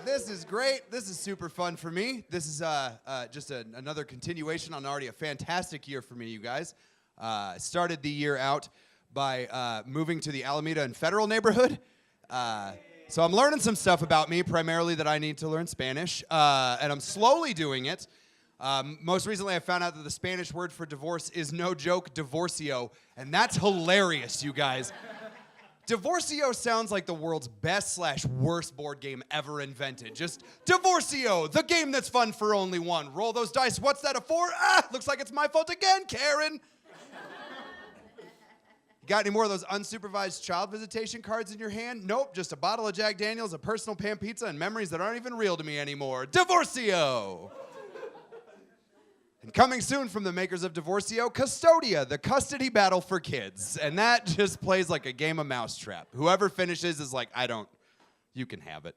This is great. This is super fun for me. This is just another continuation on already a fantastic year for me, you guys. Started the year out by moving to the Alameda and Federal neighborhood. So I'm learning some stuff about me, primarily that I need to learn Spanish, and I'm slowly doing it. Most recently, I found out that the Spanish word for divorce is, no joke, divorcio, and that's hilarious, you guys. Divorcio sounds like the world's best/worst board game ever invented. Just Divorcio, the game that's fun for only one. Roll those dice. What's that a 4? Looks like it's my fault again, Karen. Got any more of those unsupervised child visitation cards in your hand? Nope, just a bottle of Jack Daniels, a personal pan pizza, and memories that aren't even real to me anymore. Divorcio! And coming soon from the makers of Divorcio, Custodia, the custody battle for kids. And that just plays like a game of mousetrap. Whoever finishes is like, you can have it.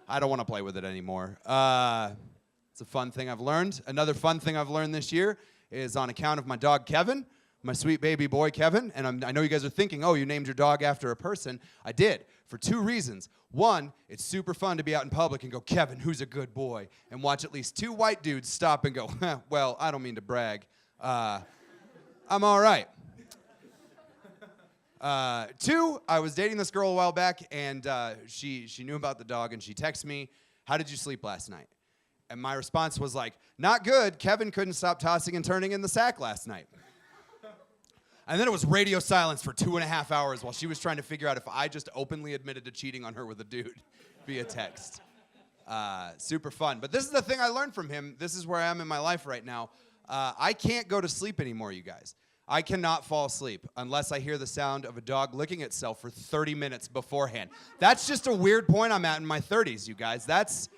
I don't want to play with it anymore. It's a fun thing I've learned. Another fun thing I've learned this year is on account of my dog, Kevin. My sweet baby boy, Kevin, and I know you guys are thinking, oh, you named your dog after a person. I did, for 2 reasons. One, it's super fun to be out in public and go, Kevin, who's a good boy? And watch at least 2 white dudes stop and go, well, I don't mean to brag. I'm all right. 2, I was dating this girl a while back, and she knew about the dog, and she texted me, how did you sleep last night? And my response was like, not good. Kevin couldn't stop tossing and turning in the sack last night. And then it was radio silence for 2.5 hours while she was trying to figure out if I just openly admitted to cheating on her with a dude via text. Super fun. But this is the thing I learned from him. This is where I am in my life right now. I can't go to sleep anymore, you guys. I cannot fall asleep unless I hear the sound of a dog licking itself for 30 minutes beforehand. That's just a weird point I'm at in my 30s, you guys. That's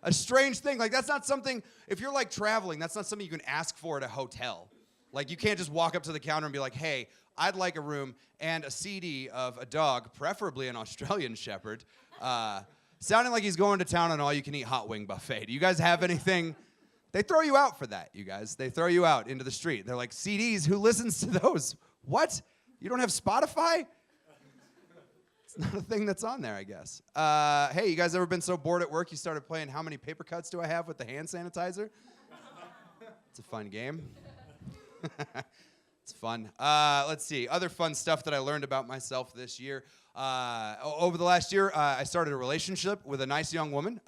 a strange thing. Like, that's not something, if you're like traveling, that's not something you can ask for at a hotel. Like, you can't just walk up to the counter and be like, hey, I'd like a room and a CD of a dog, preferably an Australian Shepherd, sounding like he's going to town on all-you-can-eat hot wing buffet. Do you guys have anything? They throw you out for that, you guys. They throw you out into the street. They're like, CDs, who listens to those? What? You don't have Spotify? It's not a thing that's on there, I guess. Hey, you guys ever been so bored at work you started playing How Many Paper Cuts Do I Have with the hand sanitizer? It's a fun game. It's fun. Let's see. Other fun stuff that I learned about myself this year. Over the last year, I started a relationship with a nice young woman.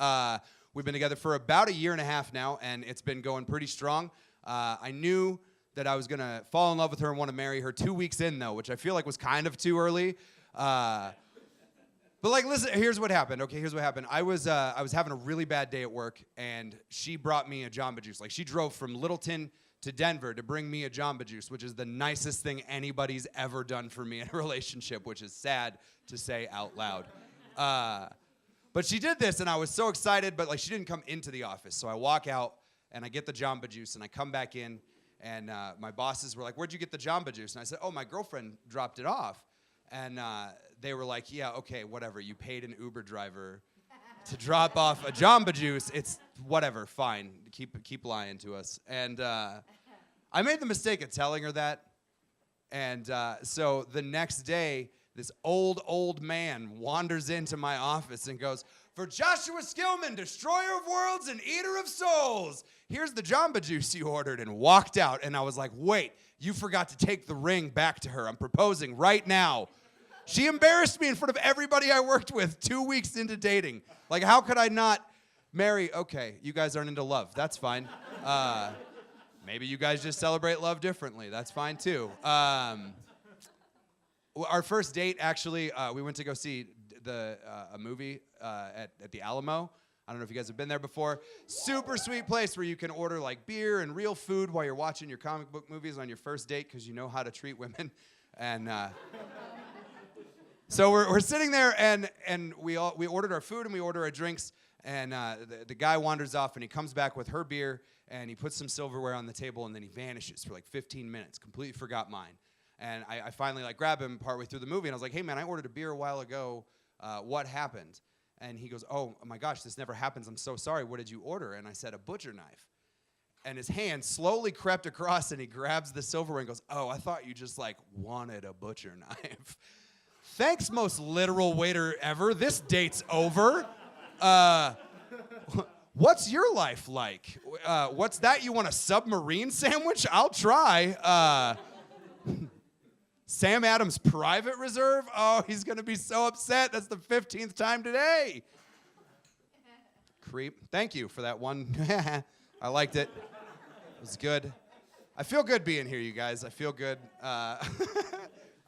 We've been together for about 1.5 years now, and it's been going pretty strong. I knew that I was going to fall in love with her and want to marry her 2 weeks in, though, which I feel like was kind of too early. But, like, listen, here's what happened. Okay, here's what happened. I was having a really bad day at work, and she brought me a Jamba Juice. Like, she drove from Littleton to Denver to bring me a Jamba Juice, which is the nicest thing anybody's ever done for me in a relationship, which is sad to say out loud. But she did this, and I was so excited, but like she didn't come into the office. So I walk out, and I get the Jamba Juice, and I come back in, and my bosses were like, where'd you get the Jamba Juice? And I said, oh, my girlfriend dropped it off. And they were like, yeah, okay, whatever. You paid an Uber driver to drop off a Jamba Juice. It's whatever, fine. Keep lying to us. And I made the mistake of telling her that. And so the next day, this old man wanders into my office and goes, for Joshua Skillman, destroyer of worlds and eater of souls, here's the Jamba Juice you ordered, and walked out. And I was like, wait, you forgot to take the ring back to her. I'm proposing right now. She embarrassed me in front of everybody I worked with 2 weeks into dating. Like, how could I not marry? Okay, you guys aren't into love. That's fine. Maybe you guys just celebrate love differently. That's fine, too. Our first date, actually, we went to go see a movie at the Alamo. I don't know if you guys have been there before. Super sweet place where you can order, like, beer and real food while you're watching your comic book movies on your first date because you know how to treat women. And so we're sitting there, and we ordered our food and we ordered our drinks, and the guy wanders off, and he comes back with her beer, and he puts some silverware on the table, and then he vanishes for like 15 minutes, completely forgot mine. And I finally like grab him partway through the movie, and I was like, hey, man, I ordered a beer a while ago. What happened? And he goes, oh, my gosh, this never happens. I'm so sorry. What did you order? And I said, a butcher knife. And his hand slowly crept across, and he grabs the silverware and goes, oh, I thought you just, like, wanted a butcher knife. Thanks, most literal waiter ever. This date's over. What's your life like? What's that? You want a submarine sandwich? I'll try. Sam Adams' private reserve? Oh, he's going to be so upset. That's the 15th time today. Creep. Thank you for that one. I liked it. It was good. I feel good being here, you guys. I feel good. I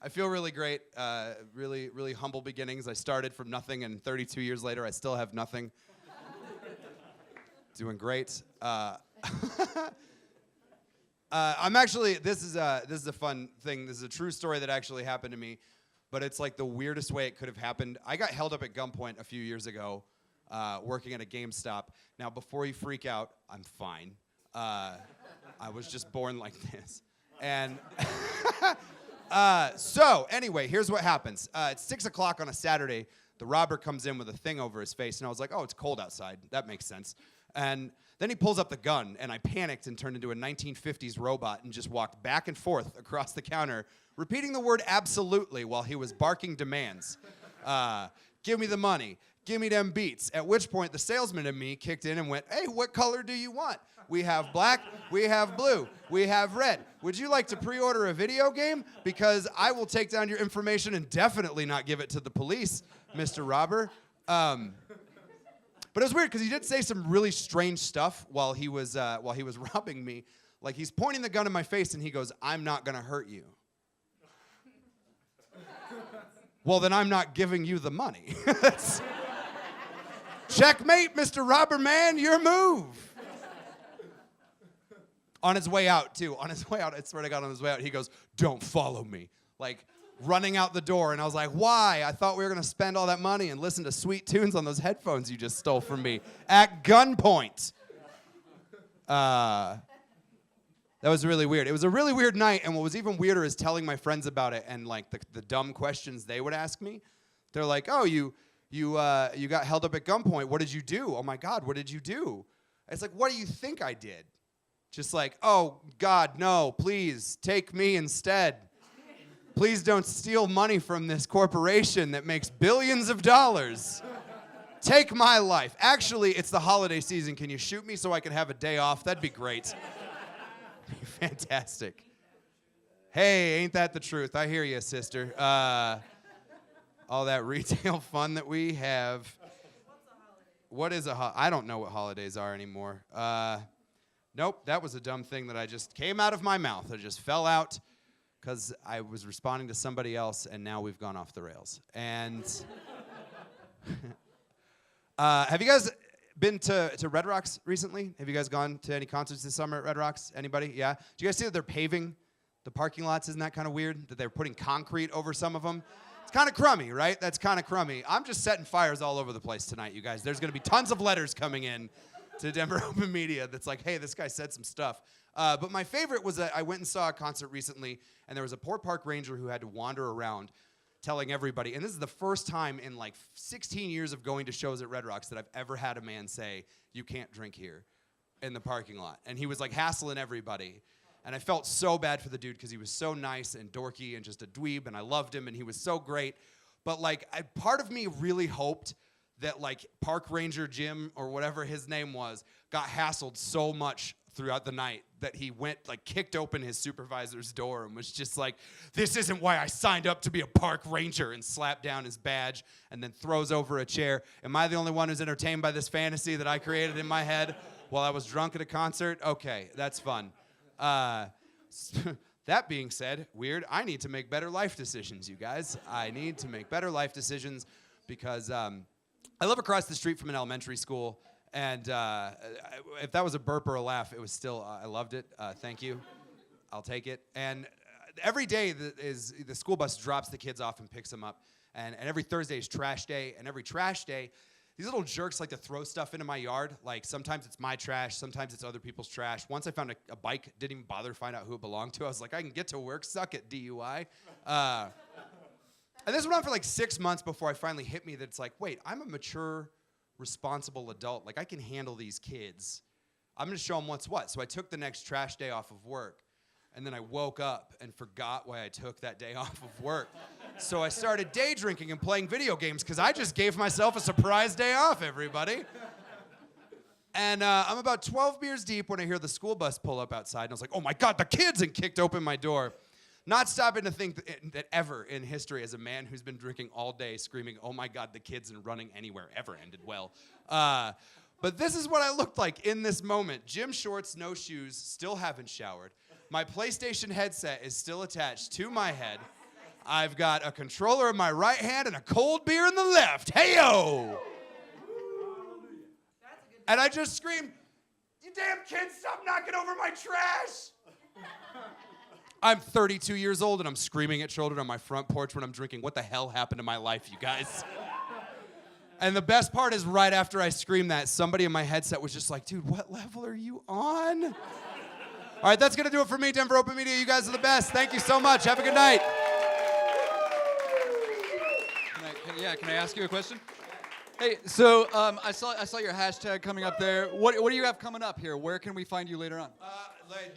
feel really great. Really, really humble beginnings. I started from nothing, and 32 years later, I still have nothing. Doing great. I'm actually. This is a fun thing. This is a true story that actually happened to me, but it's like the weirdest way it could have happened. I got held up at gunpoint a few years ago, working at a GameStop. Now, before you freak out, I'm fine. I was just born like this, and so anyway, here's what happens. It's 6 o'clock on a Saturday. The robber comes in with a thing over his face, and I was like, "Oh, it's cold outside. That makes sense." And then he pulls up the gun, and I panicked and turned into a 1950s robot and just walked back and forth across the counter, repeating the word absolutely while he was barking demands. Give me the money. Give me them beats. At which point, the salesman in me kicked in and went, "Hey, what color do you want? We have black, we have blue, we have red. Would you like to pre-order a video game? Because I will take down your information and definitely not give it to the police, Mr. Robber." But it was weird because he did say some really strange stuff while he was robbing me. Like, he's pointing the gun in my face and he goes, "I'm not gonna hurt you." Well, then I'm not giving you the money. Checkmate, Mr. Robber Man, your move. On his way out, too. On his way out, I swear to God, on his way out, he goes, "Don't follow me." Like, running out the door, and I was like, "Why? I thought we were gonna spend all that money and listen to sweet tunes on those headphones you just stole from me at gunpoint." That was really weird. It was a really weird night, and what was even weirder is telling my friends about it and like the dumb questions they would ask me. They're like, "Oh, you got held up at gunpoint. What did you do? Oh my God, what did you do?" It's like, "What do you think I did?" Just like, "Oh God, no, please take me instead. Please don't steal money from this corporation that makes billions of dollars. Take my life. Actually, it's the holiday season. Can you shoot me so I can have a day off? That'd be great." Fantastic. Hey, ain't that the truth? I hear you, sister. All that retail fun that we have. What's a holiday? What is a holiday? I don't know what holidays are anymore. Nope, that was a dumb thing that I just came out of my mouth. It just fell out because I was responding to somebody else, and now we've gone off the rails. And have you guys been to Red Rocks recently? Have you guys gone to any concerts this summer at Red Rocks? Anybody? Yeah? Do you guys see that they're paving the parking lots? Isn't that kind of weird that they're putting concrete over some of them? It's kind of crummy, right? That's kind of crummy. I'm just setting fires all over the place tonight, you guys. There's going to be tons of letters coming in to Denver Open Media that's like, "Hey, this guy said some stuff." But my favorite was that I went and saw a concert recently, and there was a poor park ranger who had to wander around telling everybody, and this is the first time in like 16 years of going to shows at Red Rocks that I've ever had a man say, "You can't drink here," in the parking lot. And he was like hassling everybody. And I felt so bad for the dude because he was so nice and dorky and just a dweeb, and I loved him, and he was so great. But like, part of me really hoped that like Park Ranger Jim, or whatever his name was, got hassled so much throughout the night that he went, like, kicked open his supervisor's door and was just like, "This isn't why I signed up to be a park ranger," and slapped down his badge and then throws over a chair. Am I the only one who's entertained by this fantasy that I created in my head while I was drunk at a concert? Okay, that's fun. That being said, weird, I need to make better life decisions, you guys. I need to make better life decisions because I live across the street from an elementary school. And if that was a burp or a laugh, it was still, I loved it. Thank you. I'll take it. And every day the school bus drops the kids off and picks them up. And every Thursday is trash day. And every trash day, these little jerks like to throw stuff into my yard. Like, sometimes it's my trash. Sometimes it's other people's trash. Once I found a bike, didn't even bother to find out who it belonged to. I was like, I can get to work. Suck it, DUI. And this went on for like 6 months before I finally hit me that it's like, wait, I'm a mature, responsible adult. Like, I can handle these kids. I'm going to show them what's what. So I took the next trash day off of work. And then I woke up and forgot why I took that day off of work. So I started day drinking and playing video games because I just gave myself a surprise day off, everybody. And I'm about 12 beers deep when I hear the school bus pull up outside. And I was like, oh my God, the kids, and kicked open my door. Not stopping to think that ever in history, as a man who's been drinking all day, screaming, oh my God, the kids, and running anywhere ever ended well. But this is what I looked like in this moment. Gym shorts, no shoes, still haven't showered. My PlayStation headset is still attached to my head. I've got a controller in my right hand and a cold beer in the left. Hey-o! And I just screamed, you damn kids, stop knocking over my trash! I'm 32 years old and I'm screaming at children on my front porch when I'm drinking. What the hell happened to my life, you guys? And the best part is right after I screamed that, somebody in my headset was just like, dude, what level are you on? All right, that's going to do it for me, Denver Open Media. You guys are the best. Thank you so much. Have a good night. Can I ask you a question? Hey, so I saw your hashtag coming up there. What do you have coming up here? Where can we find you later on?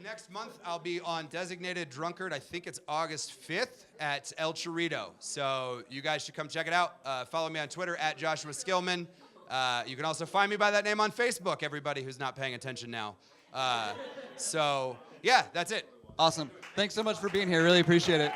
Next month, I'll be on Designated Drunkard. I think it's August 5th at El Chorrito. So you guys should come check it out. Follow me on Twitter at Joshua Skillman. You can also find me by that name on Facebook, everybody who's not paying attention now. So, yeah, that's it. Awesome. Thanks so much for being here. Really appreciate it.